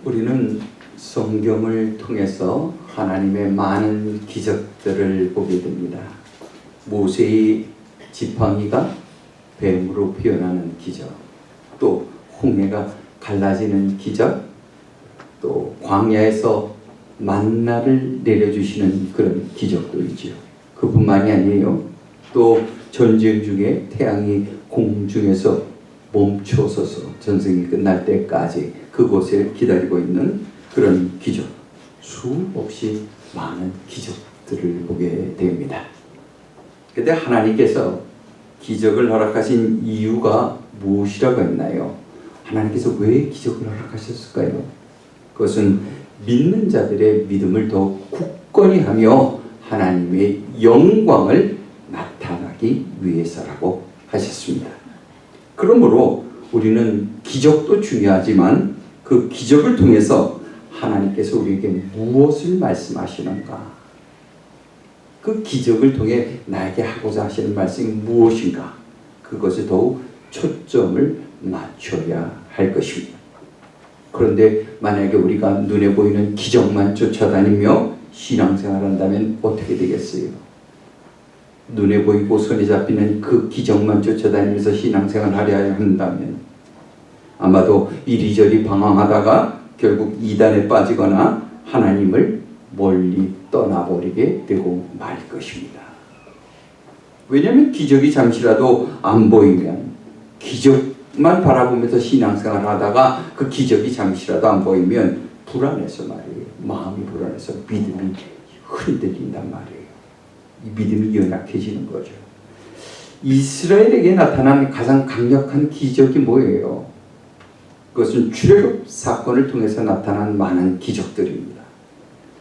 우리는 성경을 통해서 하나님의 많은 기적들을 보게 됩니다. 모세의 지팡이가 뱀으로 피어나는 기적, 또 홍해가 갈라지는 기적, 또 광야에서 만나를 내려주시는 그런 기적도 있죠. 그뿐만이 아니에요. 또 전쟁 중에 태양이 공중에서 멈춰서서 전쟁이 끝날 때까지 그곳에 기다리고 있는 그런 기적, 수없이 많은 기적들을 보게 됩니다. 그런데 하나님께서 기적을 허락하신 이유가 무엇이라고 했나요? 하나님께서 왜 기적을 허락하셨을까요? 그것은 믿는 자들의 믿음을 더욱 굳건히 하며 하나님의 영광을 나타나기 위해서라고 하셨습니다. 그러므로 우리는 기적도 중요하지만 그 기적을 통해서 하나님께서 우리에게 무엇을 말씀하시는가? 그 기적을 통해 나에게 하고자 하시는 말씀이 무엇인가? 그것에 더욱 초점을 맞춰야 할 것입니다. 그런데 만약에 우리가 눈에 보이는 기적만 쫓아다니며 신앙생활한다면 어떻게 되겠어요? 눈에 보이고 손에 잡히는 그 기적만 쫓아다니면서 신앙생활하려 한다면 아마도 이리저리 방황하다가 결국 이단에 빠지거나 하나님을 멀리 떠나버리게 되고 말 것입니다. 왜냐하면 기적이 잠시라도 안 보이면, 기적만 바라보면서 신앙생활을 하다가 그 기적이 잠시라도 안 보이면 불안해서 말이에요. 마음이 불안해서 믿음이 흔들린단 말이에요. 이 믿음이 연약해지는 거죠. 이스라엘에게 나타난 가장 강력한 기적이 뭐예요? 그것은 출애굽 사건을 통해서 나타난 많은 기적들입니다.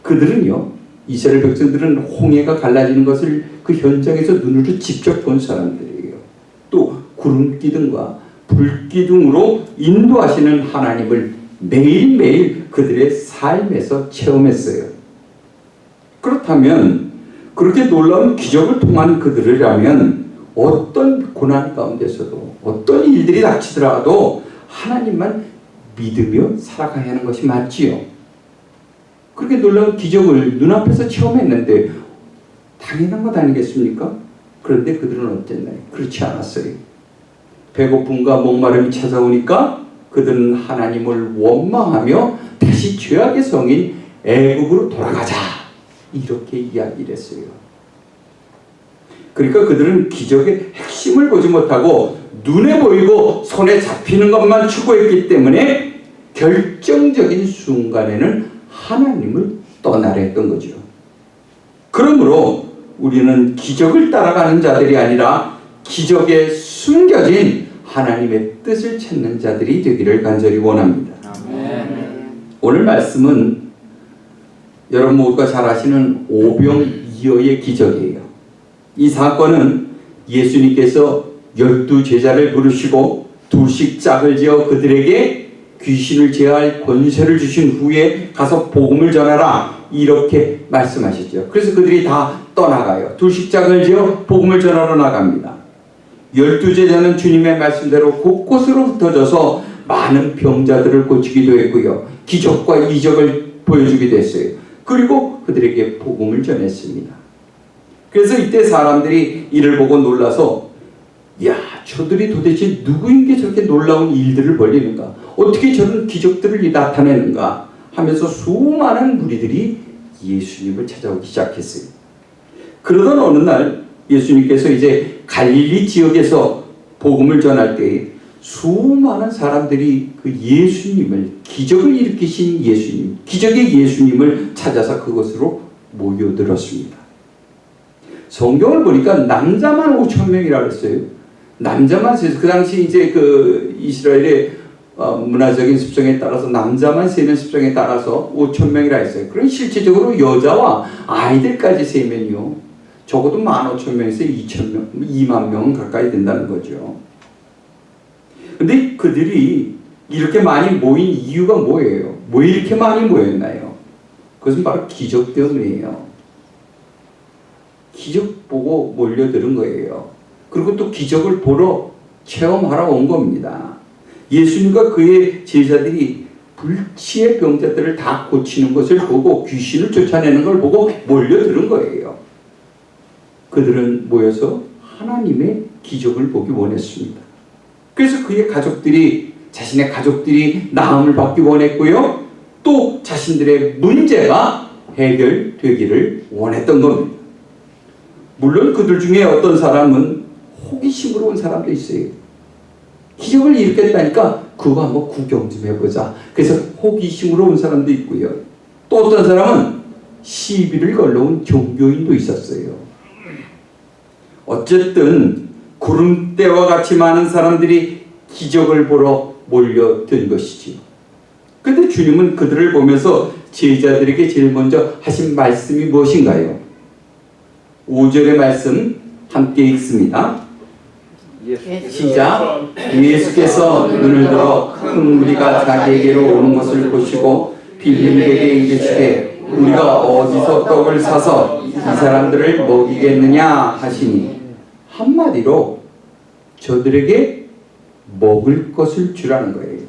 그들은요, 이스라엘 백성들은 홍해가 갈라지는 것을 그 현장에서 눈으로 직접 본 사람들이에요. 또 구름 기둥과 불 기둥으로 인도하시는 하나님을 매일매일 그들의 삶에서 체험했어요. 그렇다면 그렇게 놀라운 기적을 통한 그들이라면 어떤 고난 가운데서도 어떤 일들이 닥치더라도 하나님만 믿으며 살아가야 하는 것이 맞지요. 그렇게 놀라운 기적을 눈앞에서 체험했는데 당연한 것 아니겠습니까? 그런데 그들은 어땠나요? 그렇지 않았어요. 배고픔과 목마름이 찾아오니까 그들은 하나님을 원망하며 다시 죄악의 성인 애굽으로 돌아가자, 이렇게 이야기를 했어요. 그러니까 그들은 기적의 핵심을 보지 못하고 눈에 보이고 손에 잡히는 것만 추구했기 때문에 결정적인 순간에는 하나님을 떠나려 했던 거죠. 그러므로 우리는 기적을 따라가는 자들이 아니라 기적에 숨겨진 하나님의 뜻을 찾는 자들이 되기를 간절히 원합니다. 아멘. 오늘 말씀은 여러분 모두가 잘 아시는 오병이어의 기적이에요. 이 사건은 예수님께서 12제자를 부르시고 두식 짝을 지어 그들에게 귀신을 제어할 권세를 주신 후에 가서 복음을 전하라, 이렇게 말씀하셨죠. 그래서 그들이 다 떠나가요. 두식 짝을 지어 복음을 전하러 나갑니다. 12제자는 주님의 말씀대로 곳곳으로 흩어져서 많은 병자들을 고치기도 했고요, 기적과 이적을 보여주기도 했어요. 그리고 그들에게 복음을 전했습니다. 그래서 이때 사람들이 이를 보고 놀라서, 야, 저들이 도대체 누구인 게 저렇게 놀라운 일들을 벌이는가, 어떻게 저런 기적들을 나타내는가 하면서 수많은 무리들이 예수님을 찾아오기 시작했어요. 그러던 어느 날 예수님께서 이제 갈릴리 지역에서 복음을 전할 때 수많은 사람들이 그 예수님을, 기적을 일으키신 예수님, 기적의 예수님을 찾아서 그곳으로 모여들었습니다. 성경을 보니까 남자만 5,000명이라고 했어요. 남자만, 그 당시 이제 그 이스라엘의 문화적인 습성에 따라서 남자만 세면 습성에 따라서 5,000명이라 했어요. 그럼 실질적으로 여자와 아이들까지 세면요, 적어도 15,000명에서 2만 명은 가까이 된다는 거죠. 근데 그들이 이렇게 많이 모인 이유가 뭐예요? 왜 이렇게 많이 모였나요? 그것은 바로 기적 때문이에요. 기적 보고 몰려드는 거예요. 그리고 또 기적을 보러 체험하러 온 겁니다. 예수님과 그의 제자들이 불치의 병자들을 다 고치는 것을 보고 귀신을 쫓아내는 걸 보고 몰려드는 거예요. 그들은 모여서 하나님의 기적을 보기 원했습니다. 그래서 그의 가족들이, 자신의 가족들이 나음을 받기 원했고요. 또 자신들의 문제가 해결되기를 원했던 겁니다. 물론 그들 중에 어떤 사람은 호기심으로 온 사람도 있어요. 기적을 일으켰다니까 그거 한번 구경 좀 해보자. 그래서 호기심으로 온 사람도 있고요. 또 어떤 사람은 시비를 걸러온 종교인도 있었어요. 어쨌든 구름대와 같이 많은 사람들이 기적을 보러 몰려든 것이지요. 그런데 주님은 그들을 보면서 제자들에게 제일 먼저 하신 말씀이 무엇인가요? 5절의 말씀 함께 읽습니다. 시작. 예수께서 눈을 들어 큰 무리가 자기에게로 오는 것을 보시고 빌립에게 이르시되 우리가 어디서 떡을 사서 이 사람들을 먹이겠느냐 하시니, 한마디로 저들에게 먹을 것을 주라는 거예요.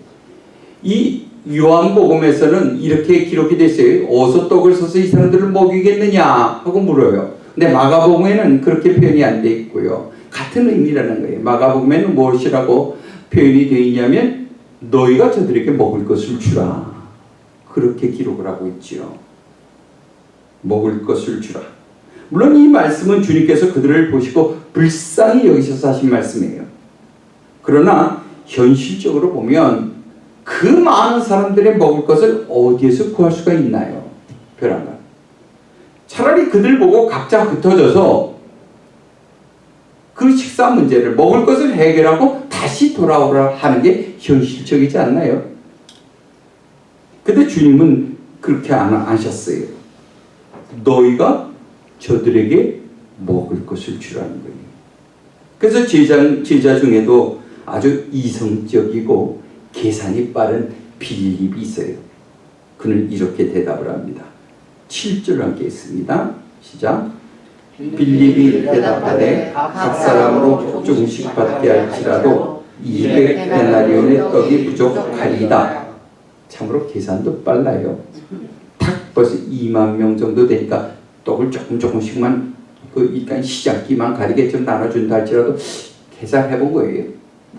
이 요한복음에서는 이렇게 기록이 됐어요. 어디서 떡을 사서 이 사람들을 먹이겠느냐 하고 물어요. 근데 마가복음에는 그렇게 표현이 안 돼 있고요. 같은 의미라는 거예요. 마가복음에는 무엇이라고 표현이 되어 있냐면 너희가 저들에게 먹을 것을 주라. 그렇게 기록을 하고 있지요. 먹을 것을 주라. 물론 이 말씀은 주님께서 그들을 보시고 불쌍히 여기셔서 하신 말씀이에요. 그러나 현실적으로 보면 그 많은 사람들의 먹을 것을 어디에서 구할 수가 있나요? 벼랑간. 차라리 그들 보고 각자 흩어져서 그 식사 문제를, 먹을 것을 해결하고 다시 돌아오라 하는 게 현실적이지 않나요? 근데 주님은 그렇게 안 하셨어요. 너희가 저들에게 먹을 것을 주라는 거예요. 그래서 제자 중에도 아주 이성적이고 계산이 빠른 빌립이 있어요. 그는 이렇게 대답을 합니다. 7절 함께 있습니다. 시작. 빌립이 대답하되 각 사람으로 조금씩 받게 할지라도 200데나리온의 떡이 부족하리이다. 참으로 계산도 빨라요. 딱 벌써 2만 명 정도 되니까 떡을 조금씩만 일단 시작기만 가리게 좀 나눠준다 할지라도 계산해본 거예요.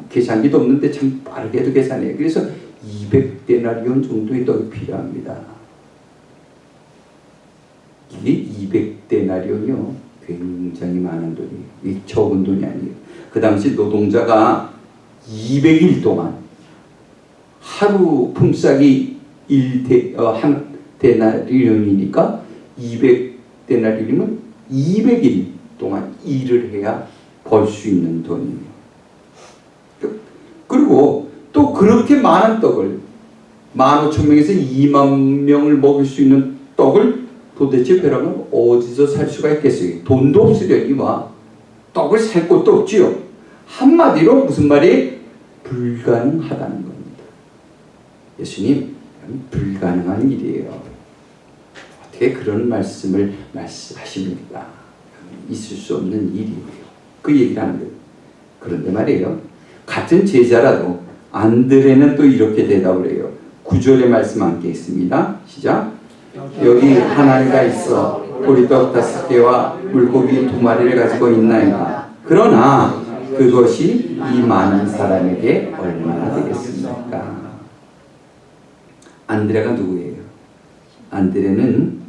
계산기도 없는데 참 빠르게도 계산해요. 그래서 200데나리온 정도의 떡이 필요합니다. 이게 200데나리온이요. 굉장히 많은 돈이에요. 이게 적은 돈이 아니에요. 그 당시 노동자가 200일 동안 하루 품삯이 한 데나리온이니까 200데나리온이면 200일 동안 일을 해야 벌 수 있는 돈이에요. 그리고 또 그렇게 많은 떡을 15,000명에서 2만 명을 먹일 수 있는 떡을 도대체 벼랑은 어디서 살 수가 있겠어요? 돈도 없으려니와 떡을 살 곳도 없지요. 한마디로 무슨 말이? 불가능하다는 겁니다. 예수님, 불가능한 일이에요. 어떻게 그런 말씀을 말씀하십니까? 있을 수 없는 일이에요. 그 얘기를 하는 거예요. 그런데 말이에요. 같은 제자라도 안드레는 또 이렇게 대답을 해요. 9절의 말씀 함께 있습니다. 시작. 여기 하나가 있어 보리떡 5개와 물고기 2마리를 가지고 있나이다. 그러나 그것이 이 많은 사람에게 얼마나 되겠습니까? 안드레가 누구예요? 안드레는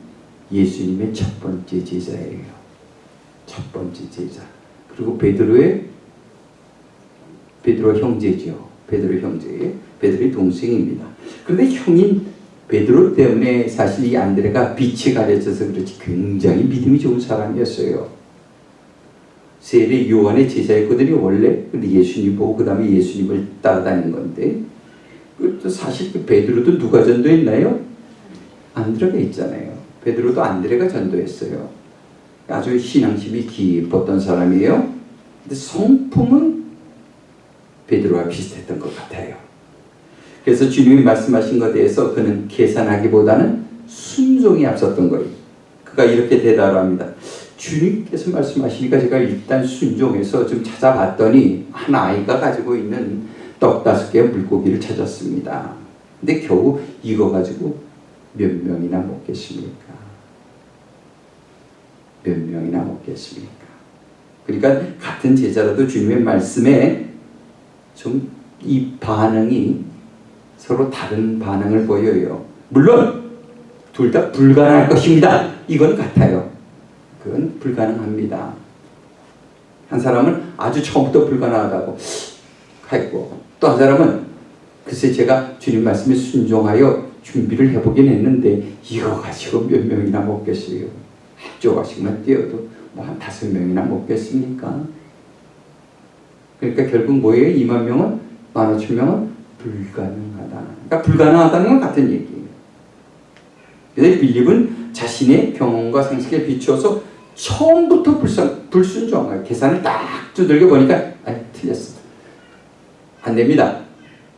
예수님의 첫 번째 제자예요. 첫 번째 제자. 그리고 베드로 형제죠. 베드로 형제. 베드로의 동생입니다. 그런데 형인 베드로 때문에 사실 이 안드레가 빛이 가려져서 그렇지 굉장히 믿음이 좋은 사람이었어요. 세례 요한의 제자였거든요. 원래. 근데 예수님 보고 그 다음에 예수님을 따라다닌 건데, 또 사실 그 베드로도 누가 전도했나요? 안드레가 있잖아요. 베드로도 안드레가 전도했어요. 아주 신앙심이 깊었던 사람이에요. 근데 성품은 베드로와 비슷했던 것 같아요. 그래서 주님이 말씀하신 것에 대해서 그는 계산하기보다는 순종이 앞섰던 거예요. 그가 이렇게 대답을 합니다. 주님께서 말씀하시니까 제가 일단 순종해서 좀 찾아봤더니 한 아이가 가지고 있는 떡 5개의 물고기를 찾았습니다. 근데 겨우 이거 가지고 몇 명이나 먹겠습니까? 몇 명이나 먹겠습니까? 그러니까 같은 제자라도 주님의 말씀에 좀 이 반응이 서로 다른 반응을 보여요. 물론 둘 다 불가능할 것입니다. 이건 같아요. 그건 불가능합니다. 한 사람은 아주 처음부터 불가능하다고 했고, 또 한 사람은 글쎄 제가 주님 말씀에 순종하여 준비를 해보긴 했는데 이거 가지고 몇 명이나 먹겠어요. 한 조각씩만 띄어도 뭐 한 5명이나 먹겠습니까? 그러니까 결국 뭐예요? 2만 명은 15,000명은 불가능하다. 그러니까 불가능하다는 건 같은 얘기예요. 그래서 빌립은 자신의 경험과 상식에 비추어서 처음부터 불순종하고 계산을 딱 두들겨 보니까 틀렸어. 안 됩니다.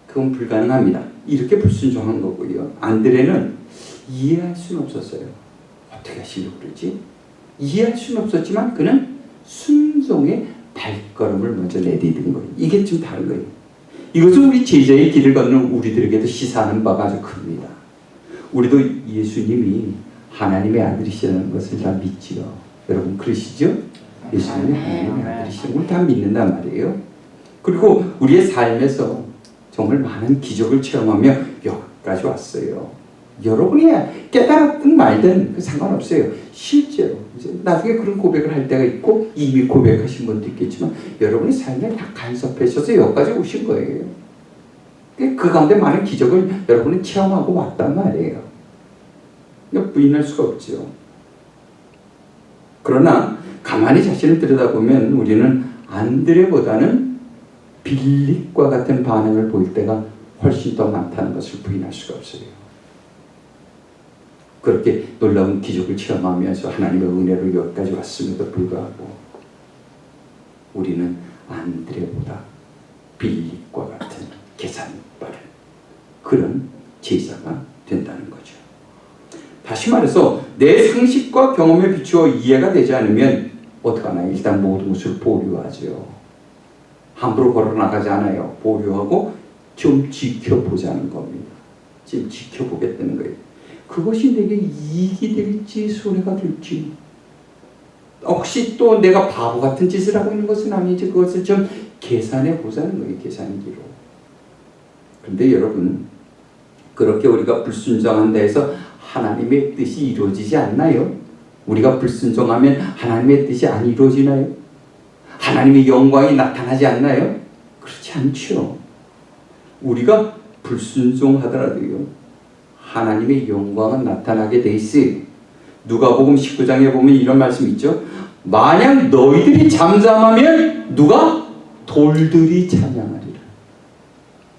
그건 불가능합니다. 이렇게 불순종한 거고요. 안드레는 이해할 수는 없었어요. 어떻게 하시려고 그러지? 이해할 수는 없었지만 그는 순종의 발걸음을 먼저 내디딘 거예요. 이게 좀 다른 거예요. 이것은 우리 제자의 길을 걷는 우리들에게도 시사하는 바가 아주 큽니다. 우리도 예수님이 하나님의 아들이시라는 것을 다 믿지요. 여러분 그러시죠? 예수님이 하나님의 아들이시라는 걸 다 믿는단 말이에요. 그리고 우리의 삶에서 정말 많은 기적을 체험하며 여기까지 왔어요. 여러분이 깨달았든 말든 상관없어요. 실제로 이제 나중에 그런 고백을 할 때가 있고 이미 고백하신 분도 있겠지만 여러분의 삶에 다 간섭하셔서 여기까지 오신 거예요. 그 가운데 많은 기적을 여러분은 체험하고 왔단 말이에요. 부인할 수가 없죠. 그러나 가만히 자신을 들여다보면 우리는 안드레보다는 빌립과 같은 반응을 보일 때가 훨씬 더 많다는 것을 부인할 수가 없어요. 그렇게 놀라운 기적을 체험하면서 하나님의 은혜로 여기까지 왔음에도 불구하고 우리는 안드레보다 빌립과 같은 계산이 빠른 그런 제자가 된다는 거죠. 다시 말해서 내 상식과 경험에 비추어 이해가 되지 않으면 어떡하나 일단 모든 것을 보류하죠. 함부로 걸어나가지 않아요. 보류하고 좀 지켜보자는 겁니다. 지금 지켜보겠다는 거예요. 그것이 내게 이익이 될지 손해가 될지 혹시 또 내가 바보 같은 짓을 하고 있는 것은 아니지 그것을 좀 계산해 보자는 거예요. 계산기로. 그런데 여러분 그렇게 우리가 불순종한다 해서 하나님의 뜻이 이루어지지 않나요? 우리가 불순종하면 하나님의 뜻이 안 이루어지나요? 하나님의 영광이 나타나지 않나요? 그렇지 않죠. 우리가 불순종하더라도요. 하나님의 영광은 나타나게 돼 있어요. 누가복음 19장에 보면 이런 말씀 있죠. 만약 너희들이 잠잠하면 누가? 돌들이 찬양하리라.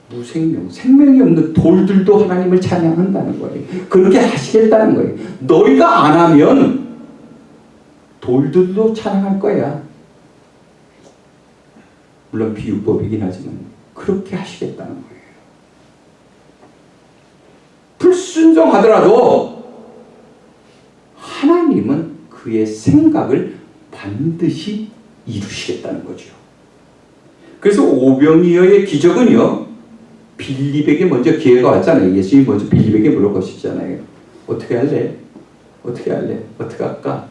무생명, 생명이 없는 돌들도 하나님을 찬양한다는 거예요. 그렇게 하시겠다는 거예요. 너희가 안 하면 돌들도 찬양할 거야. 물론 비유법이긴 하지만 그렇게 하시겠다는 거예요. 불순종하더라도 하나님은 그의 생각을 반드시 이루시겠다는 거죠. 그래서 오병이어의 기적은요. 빌립에게 먼저 기회가 왔잖아요. 예수님이 먼저 빌립에게 물어보시잖아요. 어떻게 할래? 어떻게 할래? 어떻게 할까?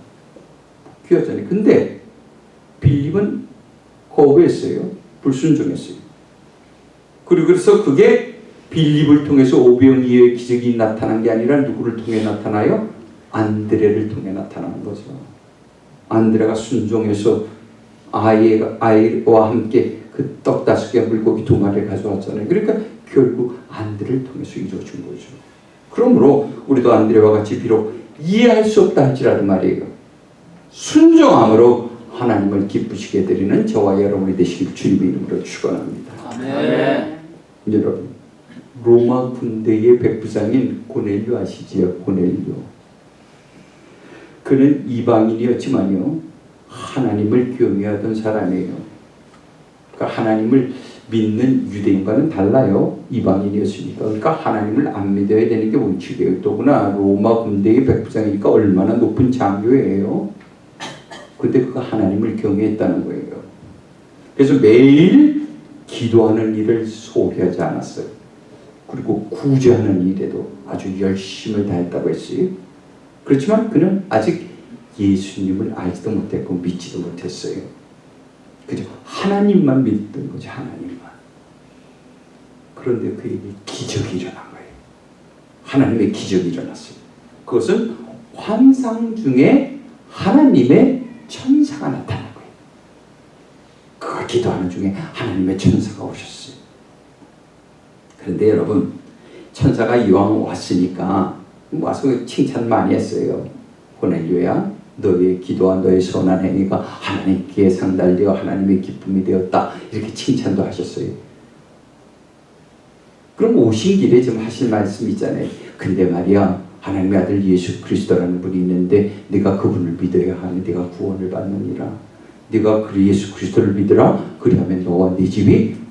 기회잖아요. 근데 빌립은 거부했어요. 불순종했어요. 그리고 그래서 그게 빌립을 통해서 오병이어의 기적이 나타난 게 아니라 누구를 통해 나타나요? 안드레를 통해 나타나는 거죠. 안드레가 순종해서 아이와 함께 그 떡 5개 물고기 2마리를 가져왔잖아요. 그러니까 결국 안드레를 통해서 이루어진 거죠. 그러므로 우리도 안드레와 같이 비록 이해할 수 없다 할지라도 말이에요. 순종함으로 하나님을 기쁘시게 드리는 저와 여러분이 되시길 주님의 이름으로 축원합니다. 아멘. 여러분 로마 군대의 백부장인 고넬료 아시지요? 고넬료. 그는 이방인이었지만요. 하나님을 경외하던 사람이에요. 그러니까 하나님을 믿는 유대인과는 달라요. 이방인이었으니까. 그러니까 하나님을 안 믿어야 되는 게 원칙이에요. 더구나 로마 군대의 백부장이니까 얼마나 높은 장교예요. 근데 그가 하나님을 경외했다는 거예요. 그래서 매일 기도하는 일을 소홀히 하지 않았어요. 그리고 구제하는 일에도 아주 열심을 다했다고 했어요. 그렇지만 그는 아직 예수님을 알지도 못했고 믿지도 못했어요. 그죠? 하나님만 믿던 거죠. 하나님만. 그런데 그에게 기적이 일어난 거예요. 하나님의 기적이 일어났어요. 그것은 환상 중에 하나님의 천사가 나타난 거예요. 그 기도하는 중에 하나님의 천사가 오셨어요. 그런데 여러분, 천사가 이왕 왔으니까 와서 칭찬 많이 했어요. 고넬료야, 너의 기도와 너의 선한 행위가 하나님께 상달되어 하나님의 기쁨이 되었다. 이렇게 칭찬도 하셨어요. 그럼 오신 길에 좀 하실 말씀 있잖아요. 근데 말이야, 하나님의 아들 예수 그리스도라는 분이 있는데 네가 그분을 믿어야 하니 네가 구원을 받느니라. 네가 그 예수 그리스도를 믿으라. 그리하면 너와 네 집이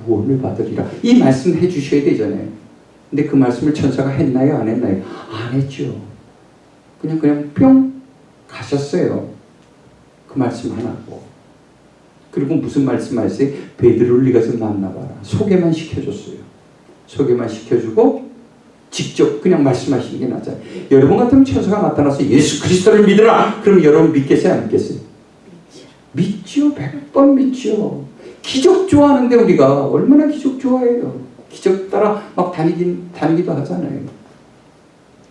구원을 받으리라. 이 말씀 해주셔야 되잖아요. 근데 그 말씀을 천사가 했나요? 안 했나요? 안 했죠. 그냥 뿅 가셨어요. 그 말씀 안 하고. 그리고 무슨 말씀하셨어요? 베드로를 네가 좀 만나봐라. 소개만 시켜줬어요. 소개만 시켜주고 직접 그냥 말씀하시는 게 낫잖아요. 여러분 같으면 천사가 나타나서 예수 그리스도를 믿으라. 그럼 여러분 믿겠어요? 안 믿겠어요? 믿죠. 100번 믿죠. 기적 좋아하는데 우리가 얼마나 기적 좋아해요. 기적 따라 막 다니기도 하잖아요.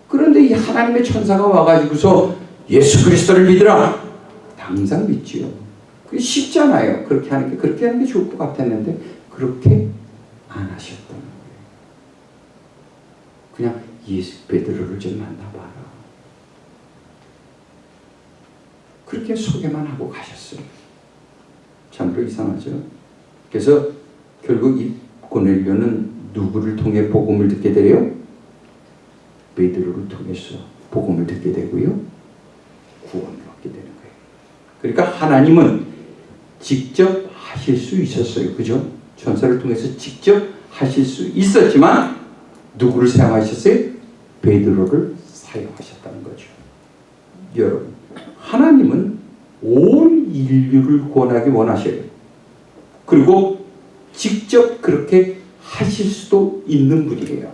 그런데 이 하나님의 천사가 와가지고서 예수 그리스도를 믿으라. 당장 믿지요. 그게 쉽잖아요. 그렇게 하는 게 좋을 것 같았는데 그렇게 안 하셨던 거예요. 그냥 예수 베드로를 좀 만나봐라. 그렇게 소개만 하고 가셨어요. 참으로 이상하죠. 그래서 결국 이 고넬료는 누구를 통해 복음을 듣게 돼요? 베드로를 통해서 복음을 듣게 되고요. 구원을 얻게 되는 거예요. 그러니까 하나님은 직접 하실 수 있었어요. 그죠? 천사를 통해서 직접 하실 수 있었지만 누구를 사용하셨어요? 베드로를 사용하셨다는 거죠. 여러분, 하나님은 온 인류를 구원하기 원하셔요. 그리고 직접 그렇게 하실 수도 있는 분이에요.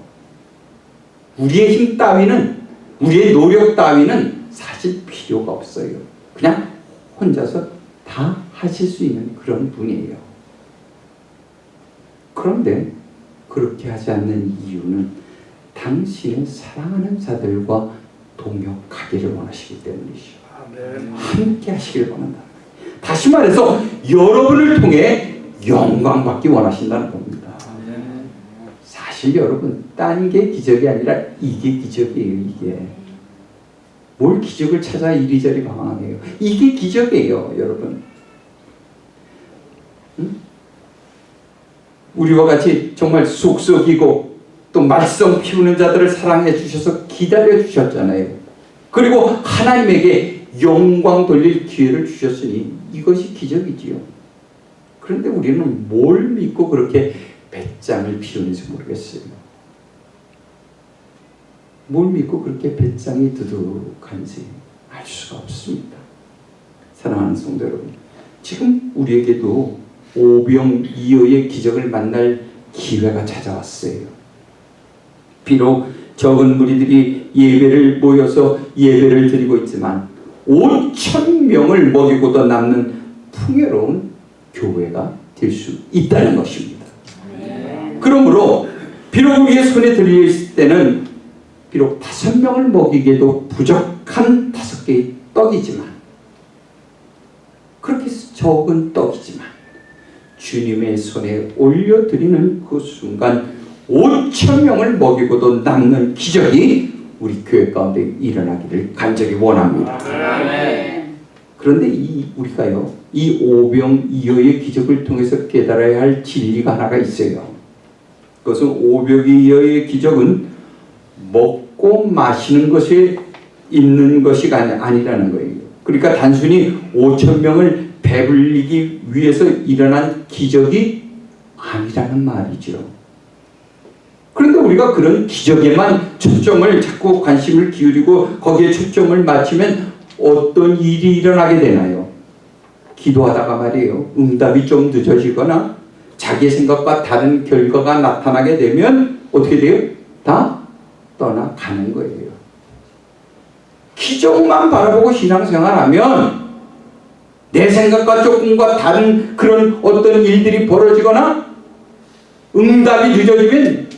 우리의 힘 따위는, 우리의 노력 따위는 사실 필요가 없어요. 그냥 혼자서 다 하실 수 있는 그런 분이에요. 그런데 그렇게 하지 않는 이유는 당신의 사랑하는 자들과 동역하기를 원하시기 때문이죠. 함께 하시기를 원한다. 다시 말해서 여러분을 통해 영광받기 원하신다는 겁니다. 사실 여러분, 딴 게 기적이 아니라 이게 기적이에요. 이게 뭘 기적을 찾아 이리저리 방황해요. 이게 기적이에요. 여러분, 우리와 같이 정말 속썩이고 또 말썽 피우는 자들을 사랑해 주셔서 기다려 주셨잖아요. 그리고 하나님에게 영광 돌릴 기회를 주셨으니 이것이 기적이지요. 그런데 우리는 뭘 믿고 그렇게 배짱을 피우는지 모르겠어요. 뭘 믿고 그렇게 배짱이 두둑한지 알 수가 없습니다. 사랑하는 성도 여러분, 지금 우리에게도 오병이어의 기적을 만날 기회가 찾아왔어요. 비록 적은 무리들이 예배를 모여서 예배를 드리고 있지만 5,000명을 먹이고도 남는 풍요로운 교회가 될 수 있다는 것입니다. 그러므로 비록 우리의 손에 들려있을 때는 비록 5명을 먹이기에도 부족한 5개의 떡이지만, 그렇게 적은 떡이지만 주님의 손에 올려드리는 그 순간 5,000명을 먹이고도 남는 기적이 우리 교회 가운데 일어나기를 간절히 원합니다. 그런데 우리가요, 이 오병이어의 기적을 통해서 깨달아야 할 진리가 하나가 있어요. 그것은 오병이어의 기적은 먹고 마시는 것에 있는 것이 아니라는 거예요. 그러니까 단순히 5,000명을 배불리기 위해서 일어난 기적이 아니라는 말이죠. 그런데 우리가 그런 기적에만 초점을 자꾸 관심을 기울이고 거기에 초점을 맞추면 어떤 일이 일어나게 되나요? 기도하다가 말이에요, 응답이 좀 늦어지거나 자기의 생각과 다른 결과가 나타나게 되면 어떻게 돼요? 다 떠나가는 거예요. 기적만 바라보고 신앙생활하면 내 생각과 조금과 다른 그런 어떤 일들이 벌어지거나 응답이 늦어지면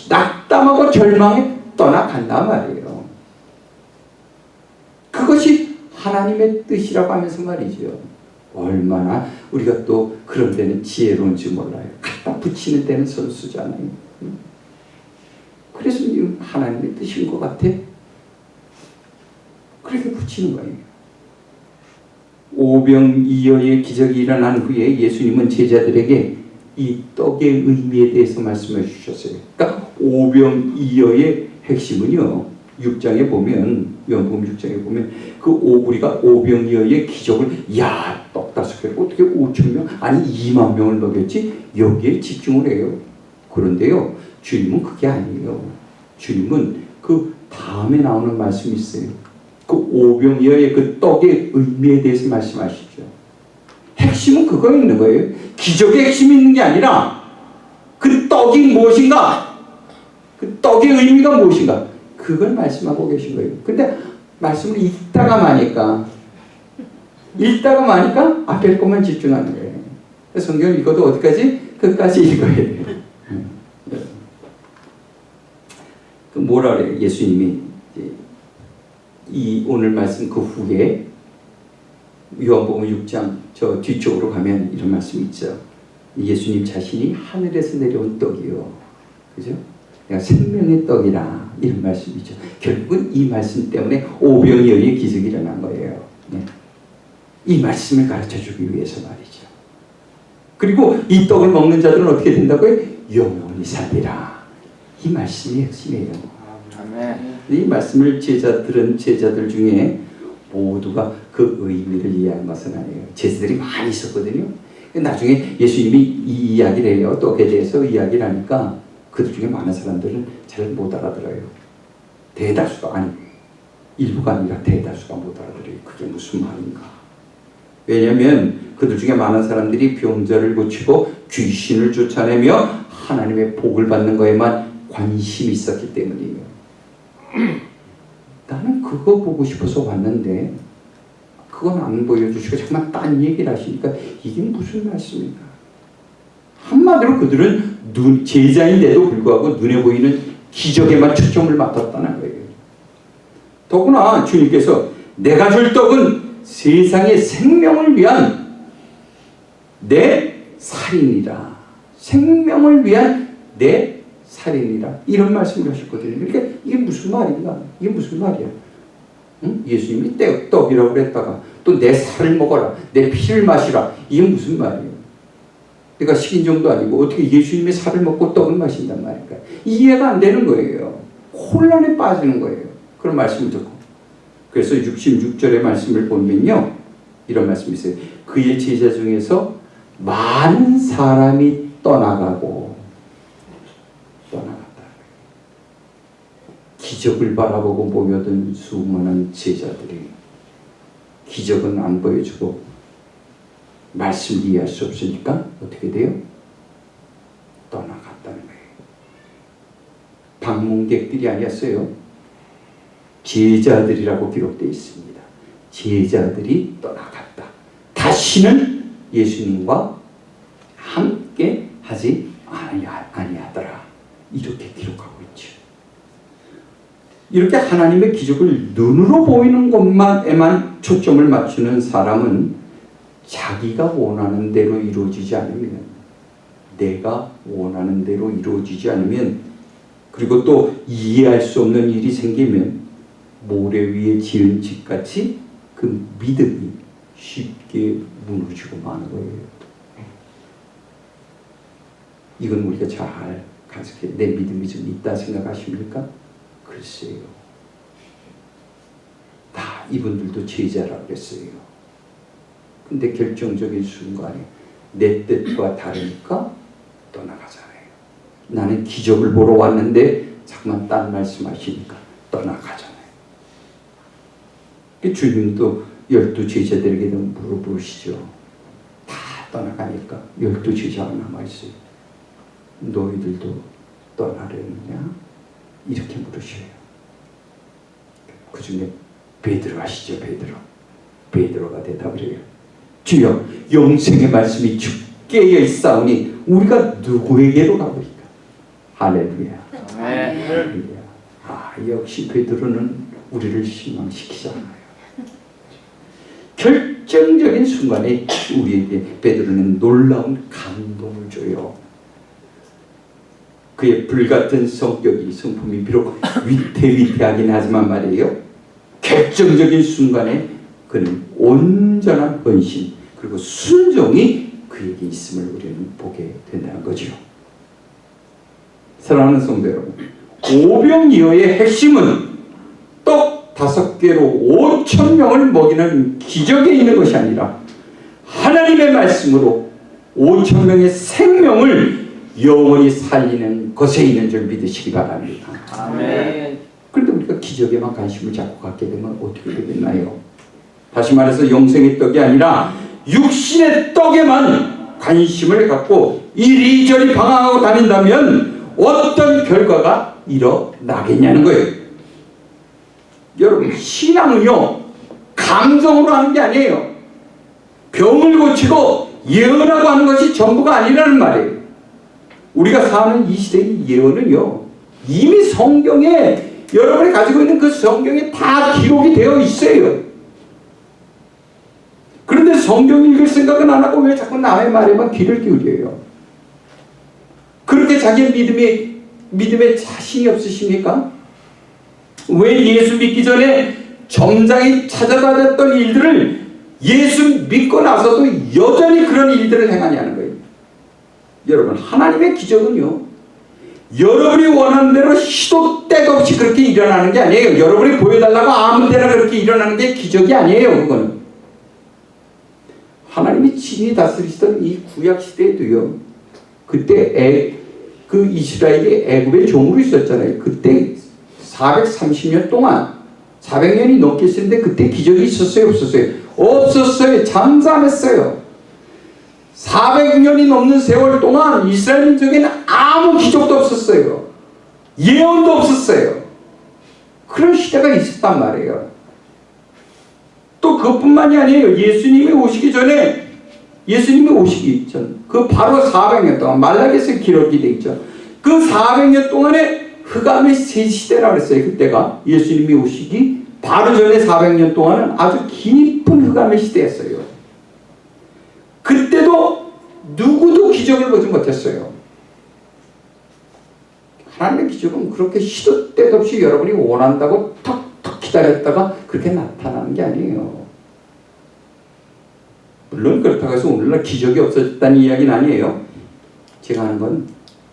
낙담하고 절망에 떠나간단 말이에요. 그것이 하나님의 뜻이라고 하면서 말이죠. 얼마나 우리가 또 그런 데는 지혜로운지 몰라요. 갖다 붙이는 데는 선수잖아요. 그래서 하나님의 뜻인 것 같아. 그렇게 붙이는 거예요. 오병이어의 기적이 일어난 후에 예수님은 제자들에게 이 떡의 의미에 대해서 말씀해 주셨어요. 그러니까 오병이어의 핵심은요, 6장에 보면, 요한복음 6장에 보면 우리가 오병이어의 기적을 떡 5개 어떻게 5,000명 아니 2만 명을 먹였지, 여기에 집중을 해요. 그런데요, 주님은 그게 아니에요. 주님은 그 다음에 나오는 말씀이 있어요. 그 오병이어의 그 떡의 의미에 대해서 말씀하시죠. 핵심은 그거에 있는 거예요. 기적의 핵심이 있는 게 아니라 그 떡이 무엇인가, 그 떡의 의미가 무엇인가, 그걸 말씀하고 계신 거예요. 근데 말씀을 읽다가 마니까 앞에 것만 집중하는 거예요. 성경을 읽어도 어디까지? 끝까지 읽어야 돼요. 그 뭐라 그래요? 예수님이 이 오늘 말씀 그 후에 요한복음 6장 저 뒤쪽으로 가면 이런 말씀이 있죠. 예수님 자신이 하늘에서 내려온 떡이요, 그죠? 내가 생명의 떡이라, 이런 말씀이죠. 결국은 이 말씀 때문에 오병이어의 기적이 일어난 거예요. 네. 이 말씀을 가르쳐주기 위해서 말이죠. 그리고 이 떡을 먹는 자들은 어떻게 된다고요? 영원히 살리라. 이 말씀이 핵심이에요. 이 말씀을 제자들 중에 모두가 그 의미를 이해한 것은 아니에요. 제자들이 많이 있었거든요. 나중에 예수님이 이 이야기를 해요. 떡에 대해서 이야기를 하니까 그들 중에 많은 사람들은 잘 못 알아들어요. 대다수가, 아니 일부가 아니라 대다수가 못 알아들어요. 그게 무슨 말인가. 왜냐하면 그들 중에 많은 사람들이 병자를 고치고 귀신을 쫓아내며 하나님의 복을 받는 거에만 관심이 있었기 때문이에요. 나는 그거 보고 싶어서 왔는데 그건 안 보여주시고 정말 딴 얘기를 하시니까 이게 무슨 말씀인가. 한마디로 그들은 제자인데도 불구하고 눈에 보이는 기적에만 초점을 맞췄다는 거예요. 더구나 주님께서 내가 줄 떡은 세상의 생명을 위한 내 살이니라. 생명을 위한 내 살이니라. 이런 말씀을 하셨거든요. 그러니까 이게 무슨 말인가? 이게 무슨 말이야? 응? 예수님이 떡이라고 그랬다가 또 내 살을 먹어라, 내 피를 마시라. 이게 무슨 말이에요? 그러니까 식인종도 아니고 어떻게 예수님의 살을 먹고 떡을 마신단 말일까? 이해가 안 되는 거예요. 혼란에 빠지는 거예요. 그런 말씀을 듣고. 그래서 66절의 말씀을 보면요, 이런 말씀이 있어요. 그의 제자 중에서 많은 사람이 떠나갔다. 기적을 바라보고 모여든 수많은 제자들이 기적은 안 보여주고 말씀을 이해할 수 없으니까 어떻게 돼요? 떠나갔다는 거예요. 방문객들이 아니었어요. 제자들이라고 기록되어 있습니다. 제자들이 떠나갔다. 다시는 예수님과 함께 하지 아니하더라. 이렇게 기록하고 있죠. 이렇게 하나님의 기적을 눈으로 보이는 것만에만 초점을 맞추는 사람은 자기가 원하는 대로 이루어지지 않으면, 내가 원하는 대로 이루어지지 않으면, 그리고 또 이해할 수 없는 일이 생기면 모래 위에 지은 집같이 그 믿음이 쉽게 무너지고 마는 거예요. 이건 우리가 잘 간직해. 내 믿음이 좀 있다 생각하십니까? 글쎄요. 다 이분들도 제자라고 그랬어요. 근데 결정적인 순간에 내 뜻과 다르니까 떠나가잖아요. 나는 기적을 보러 왔는데 잠깐 딴 말씀하시니까 떠나가잖아요. 주님도 12 제자들에게도 물어보시죠. 다 떠나가니까 12제자가 남아있어요. 너희들도 떠나려느냐? 이렇게 물으셔요. 그 중에 베드로 아시죠? 베드로가 대답을 해요. 주여, 영생의 말씀이 깨어 있사오니 우리가 누구에게로 가보리까? 할렐루야. 할렐루야. 역시 베드로는 우리를 실망시키잖아요. 결정적인 순간에 우리에게 베드로는 놀라운 감동을 줘요. 그의 불같은 성품이 비록 위태위태하긴 하지만 말이에요, 결정적인 순간에 그는 온전한 헌신 그리고 순종이 그에게 있음을 우리는 보게 된다는 거죠. 사랑하는 성도 여러분, 오병이어의 핵심은 떡 5개로 5,000명을 먹이는 기적에 있는 것이 아니라 하나님의 말씀으로 5,000명의 생명을 영원히 살리는 것에 있는 줄 믿으시기 바랍니다. 아멘. 그런데 우리가 기적에만 관심을 자꾸 갖게 되면 어떻게 되겠나요? 다시 말해서 영생의 떡이 아니라 육신의 떡에만 관심을 갖고 이리저리 방황하고 다닌다면 어떤 결과가 일어나겠냐는 거예요. 여러분, 신앙은요 감정으로 하는 게 아니에요. 병을 고치고 예언하고 하는 것이 전부가 아니라는 말이에요. 우리가 사는 이 시대의 예언은요 이미 성경에, 여러분이 가지고 있는 그 성경에 다 기록이 되어 있어요. 그런데 성경 읽을 생각은 안 하고 왜 자꾸 남의 말에만 귀를 기울여요? 그렇게 자기의 믿음에 자신이 없으십니까? 왜 예수 믿기 전에 점장이 찾아다녔던 일들을 예수 믿고 나서도 여전히 그런 일들을 행하냐는 거예요. 여러분, 하나님의 기적은요 여러분이 원하는 대로 시도 때도 없이 그렇게 일어나는 게 아니에요. 여러분이 보여달라고 아무 때나 그렇게 일어나는 게 기적이 아니에요. 그거는 하나님이 친히 다스리시던 이 구약 시대에도요, 그때 그 이스라엘이 애굽의 종으로 있었잖아요. 그때 430년 동안 400년이 넘게 있었는데 그때 기적이 있었어요? 없었어요? 없었어요. 잠잠했어요. 400년이 넘는 세월 동안 이스라엘 민족에는 아무 기적도 없었어요. 예언도 없었어요. 그런 시대가 있었단 말이에요. 또 그것뿐만이 아니에요. 예수님이 오시기 전 그 바로 400년 동안 말라기에서 기록이 되어 있죠. 그 400년 동안에 흑암의 새 시대라고 했어요. 그때가 예수님이 오시기 바로 전에 400년 동안은 아주 깊은 흑암의 시대였어요. 그때도 누구도 기적을 보지 못했어요. 하나님의 기적은 그렇게 시도 때도 없이 여러분이 원한다고 턱턱 기다렸다가 그렇게 나타나는 게 아니에요. 물론 그렇다고 해서 오늘날 기적이 없어졌다는 이야기는 아니에요. 제가 하는 건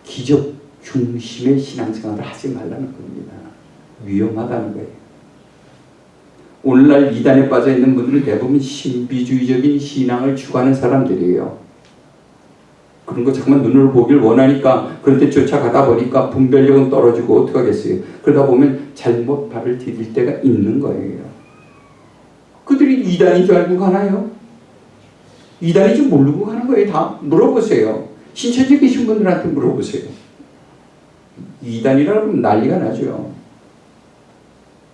기적 중심의 신앙생활을 하지 말라는 겁니다. 위험하다는 거예요. 오늘날 이단에 빠져있는 분들은 대부분 신비주의적인 신앙을 추구하는 사람들이에요. 그런 거 잠깐만 눈으로 보길 원하니까 그런데 쫓아가다 보니까 분별력은 떨어지고 어떡하겠어요. 그러다 보면 잘못 발을 디딜 때가 있는 거예요. 그들이 이단인 줄 알고 가나요? 이단인 줄 모르고 가는 거예요. 다 물어보세요. 신천지에 계신 분들한테 물어보세요. 이단이라 그러면 난리가 나죠.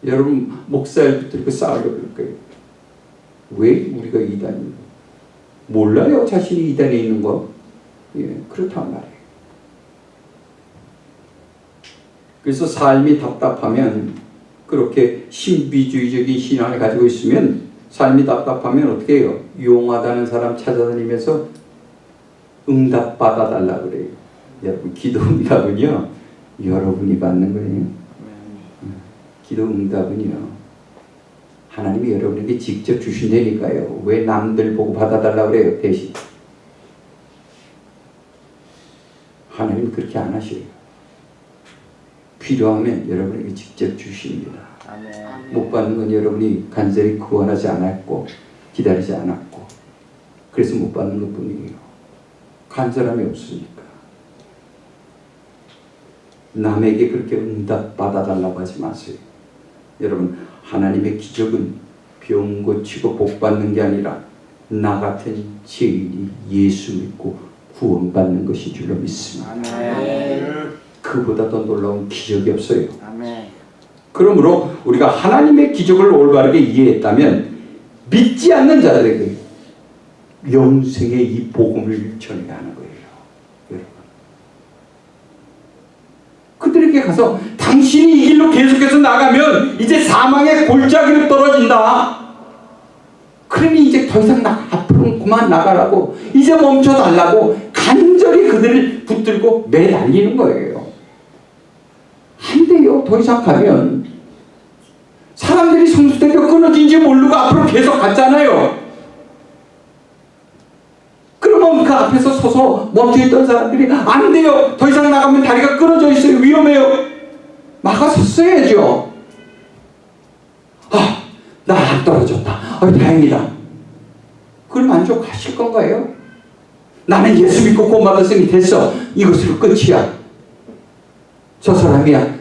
여러분 목사를 붙들고 싸우려고 그럴 거예요. 왜 우리가 이단인가? 몰라요. 자신이 이단에 있는 거. 예, 그렇단 말이에요. 그래서 삶이 답답하면, 그렇게 신비주의적인 신앙을 가지고 있으면 삶이 답답하면 어떻게 해요? 용하다는 사람 찾아다니면서 응답 받아달라고 그래요. 여러분, 기도 응답은요 여러분이 받는 거예요. 기도 응답은요 하나님이 여러분에게 직접 주신다니까요. 왜 남들 보고 받아달라고 그래요? 대신 하나님은 그렇게 안 하셔요. 필요하면 여러분에게 직접 주십니다. 아멘. 못 받는 건 여러분이 간절히 구원하지 않았고 기다리지 않았고 그래서 못 받는 것 뿐이에요. 간절함이 없으니까. 남에게 그렇게 응답 받아달라고 하지 마세요. 여러분, 하나님의 기적은 병 고치고 복 받는 게 아니라 나 같은 죄인이 예수 믿고 구원받는 것인 줄로 믿습니다. 아멘. 그보다 더 놀라운 기적이 없어요. 아멘. 그러므로 우리가 하나님의 기적을 올바르게 이해했다면 믿지 않는 자들에게 영생의 이 복음을 전해야 하는 거예요. 여러분, 그들에게 가서 당신이 이 길로 계속해서 나가면 이제 사망의 골짜기로 떨어진다. 그러니 이제 더 이상 앞으로는 그만 나가라고, 이제 멈춰달라고 간절히 그들을 붙들고 매달리는 거예요. 안 돼요. 더 이상 가면 사람들이 성수대교 끊어진지 모르고 앞으로 계속 갔잖아요. 그러면 그 앞에서 서서 멈춰있던 사람들이 안 돼요. 더 이상 나가면 다리가 끊어져 있어요. 위험해요. 막아섰어야죠. 아, 나 안 떨어졌다. 다행이다. 그걸 만족하실 건가요? 나는 예수 믿고 구원받았으니 됐어. 이것으로 끝이야. 저 사람이야.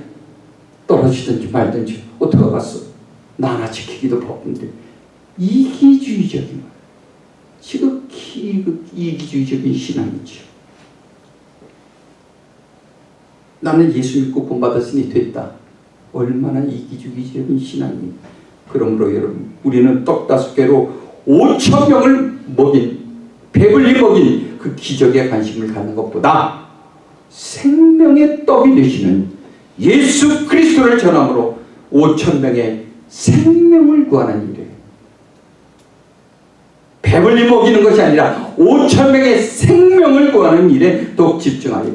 떨어지든지 말든지 어떡하겠어. 나 하나 지키기도 바쁜데. 이기주의적인 거야. 지극히 이기주의적인 신앙이죠. 나는 예수 믿고 구원받았으니 됐다. 얼마나 이기주의적인 신앙이. 그러므로 여러분, 우리는 떡 5개로 5,000명을 먹인, 배불리 먹인 그 기적에 관심을 갖는 것보다 생명의 떡이 되시는 예수 그리스도를 전함으로 5,000명의 생명을 구하는 일에, 배불리 먹이는 것이 아니라 5,000명의 생명을 구하는 일에 더욱 집중하여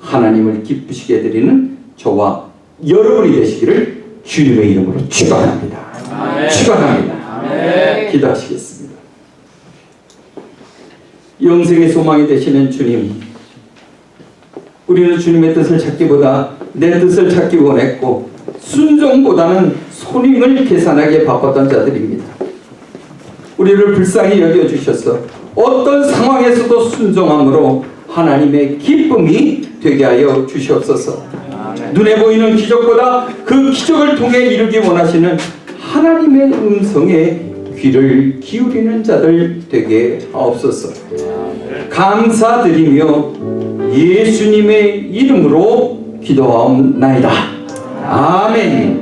하나님을 기쁘시게 드리는 저와 여러분이 되시기를 주님의 이름으로 축원합니다. 축원합니다. 기도하시겠습니다. 영생의 소망이 되시는 주님, 우리는 주님의 뜻을 찾기보다 내 뜻을 찾기 원했고 순종보다는 손익을 계산하기에 바빴던 자들입니다. 우리를 불쌍히 여겨주셔서 어떤 상황에서도 순종함으로 하나님의 기쁨이 되게 하여 주시옵소서. 눈에 보이는 기적보다 그 기적을 통해 이루기 원하시는 하나님의 음성에 귀를 기울이는 자들 되게 하옵소서. 감사드리며 예수님의 이름으로 기도하옵나이다. 아멘.